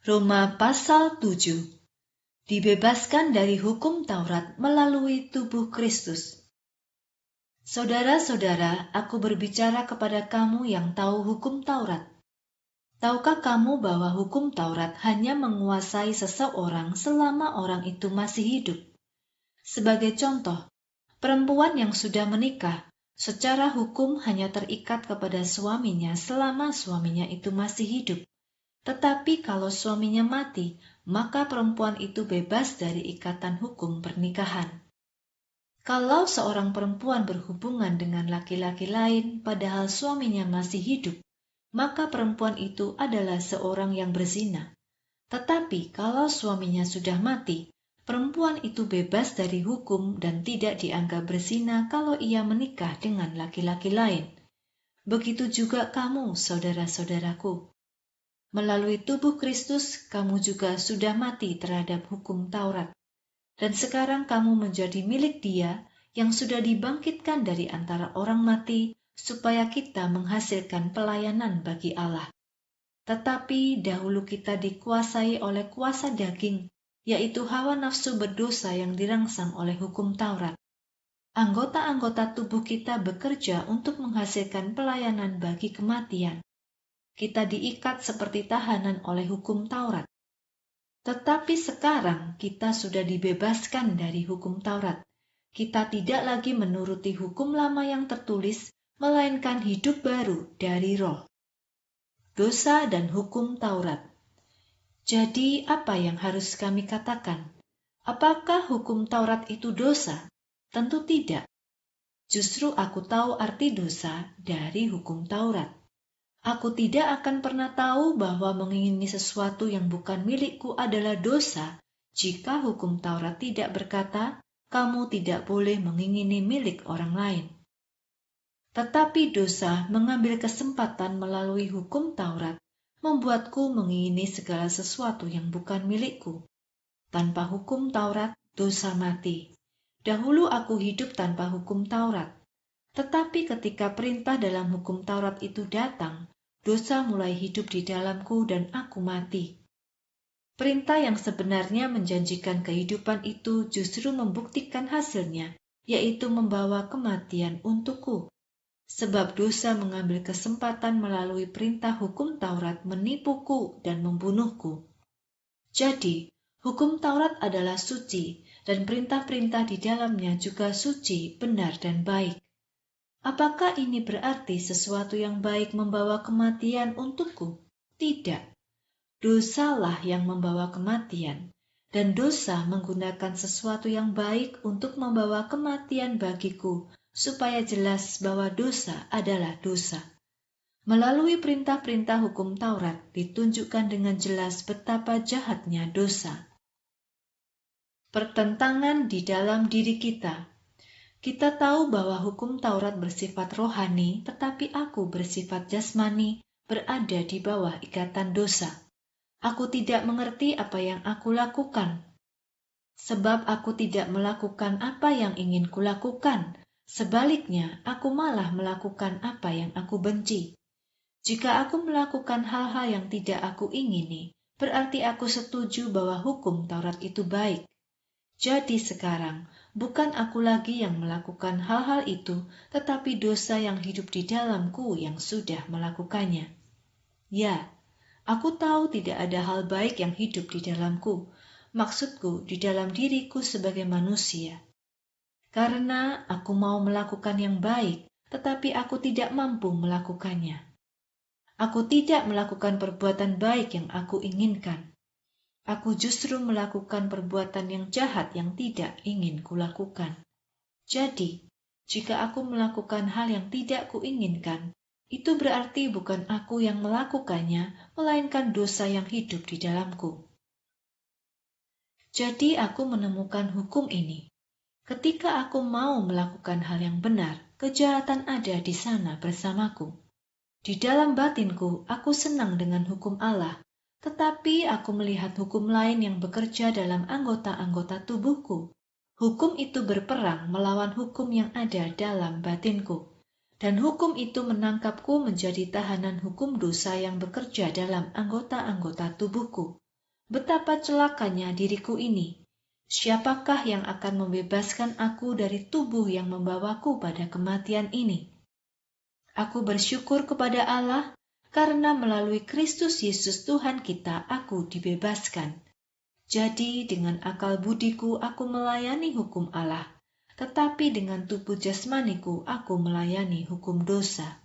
Roma pasal 7. Dibebaskan dari hukum Taurat melalui tubuh Kristus. Saudara-saudara, aku berbicara kepada kamu yang tahu hukum Taurat. Tahukah kamu bahwa hukum Taurat hanya menguasai seseorang selama orang itu masih hidup? Sebagai contoh, perempuan yang sudah menikah secara hukum hanya terikat kepada suaminya selama suaminya itu masih hidup. Tetapi kalau suaminya mati, maka perempuan itu bebas dari ikatan hukum pernikahan. Kalau seorang perempuan berhubungan dengan laki-laki lain padahal suaminya masih hidup, maka perempuan itu adalah seorang yang berzina. Tetapi kalau suaminya sudah mati, perempuan itu bebas dari hukum dan tidak dianggap berzina kalau ia menikah dengan laki-laki lain. Begitu juga kamu, saudara-saudaraku. Melalui tubuh Kristus, kamu juga sudah mati terhadap hukum Taurat. Dan sekarang kamu menjadi milik Dia yang sudah dibangkitkan dari antara orang mati, supaya kita menghasilkan pelayanan bagi Allah. Tetapi dahulu kita dikuasai oleh kuasa daging, yaitu hawa nafsu berdosa yang dirangsang oleh hukum Taurat. Anggota-anggota tubuh kita bekerja untuk menghasilkan pelayanan bagi kematian. Kita diikat seperti tahanan oleh hukum Taurat. Tetapi sekarang kita sudah dibebaskan dari hukum Taurat. Kita tidak lagi menuruti hukum lama yang tertulis, melainkan hidup baru dari Roh. Dosa dan hukum Taurat. Jadi apa yang harus kami katakan? Apakah hukum Taurat itu dosa? Tentu tidak. Justru aku tahu arti dosa dari hukum Taurat. Aku tidak akan pernah tahu bahwa mengingini sesuatu yang bukan milikku adalah dosa jika hukum Taurat tidak berkata, kamu tidak boleh mengingini milik orang lain. Tetapi dosa mengambil kesempatan melalui hukum Taurat, membuatku mengingini segala sesuatu yang bukan milikku. Tanpa hukum Taurat, dosa mati. Dahulu aku hidup tanpa hukum Taurat. Tetapi ketika perintah dalam hukum Taurat itu datang, dosa mulai hidup di dalamku dan aku mati. Perintah yang sebenarnya menjanjikan kehidupan itu justru membuktikan hasilnya, yaitu membawa kematian untukku. Sebab dosa mengambil kesempatan melalui perintah hukum Taurat menipuku dan membunuhku. Jadi, hukum Taurat adalah suci, dan perintah-perintah di dalamnya juga suci, benar, dan baik. Apakah ini berarti sesuatu yang baik membawa kematian untukku? Tidak. Dosalah yang membawa kematian, dan dosa menggunakan sesuatu yang baik untuk membawa kematian bagiku, supaya jelas bahwa dosa adalah dosa. Melalui perintah-perintah hukum Taurat ditunjukkan dengan jelas betapa jahatnya dosa. Pertentangan di dalam diri kita. Kita tahu bahwa hukum Taurat bersifat rohani, tetapi aku bersifat jasmani, berada di bawah ikatan dosa. Aku tidak mengerti apa yang aku lakukan, sebab aku tidak melakukan apa yang ingin kulakukan. Sebaliknya, aku malah melakukan apa yang aku benci. Jika aku melakukan hal-hal yang tidak aku ingini, berarti aku setuju bahwa hukum Taurat itu baik. Jadi sekarang, bukan aku lagi yang melakukan hal-hal itu, tetapi dosa yang hidup di dalamku yang sudah melakukannya. Ya, aku tahu tidak ada hal baik yang hidup di dalamku, maksudku di dalam diriku sebagai manusia. Karena aku mau melakukan yang baik, tetapi aku tidak mampu melakukannya. Aku tidak melakukan perbuatan baik yang aku inginkan. Aku justru melakukan perbuatan yang jahat yang tidak ingin kulakukan. Jadi, jika aku melakukan hal yang tidak kuinginkan, itu berarti bukan aku yang melakukannya, melainkan dosa yang hidup di dalamku. Jadi aku menemukan hukum ini. Ketika aku mau melakukan hal yang benar, kejahatan ada di sana bersamaku. Di dalam batinku, aku senang dengan hukum Allah, tetapi aku melihat hukum lain yang bekerja dalam anggota-anggota tubuhku. Hukum itu berperang melawan hukum yang ada dalam batinku. Dan hukum itu menangkapku menjadi tahanan hukum dosa yang bekerja dalam anggota-anggota tubuhku. Betapa celakanya diriku ini! Siapakah yang akan membebaskan aku dari tubuh yang membawaku pada kematian ini? Aku bersyukur kepada Allah karena melalui Kristus Yesus Tuhan kita aku dibebaskan. Jadi dengan akal budiku aku melayani hukum Allah, tetapi dengan tubuh jasmaniku aku melayani hukum dosa.